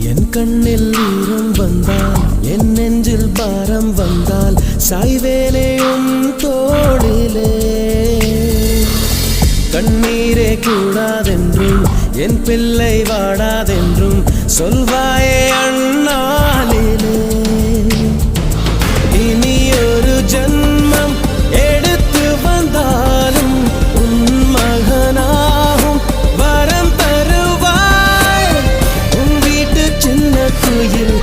என் கண்ணில் ஈரம் வந்தால் என் நெஞ்சில் பாரம் வந்தால் சாய்வேனேயும் தோளிலே கண்ணீரே கூடாதென்றும் என் பிள்ளை வாடாதென்றும் சொல்வாயே அண்ணாலிலே இனி ஒரு ஜன்மம் எடுத்து வந்தாலும் உன் மகனாகும் வரம் தருவாய் உன் வீட்டு சின்ன குயில்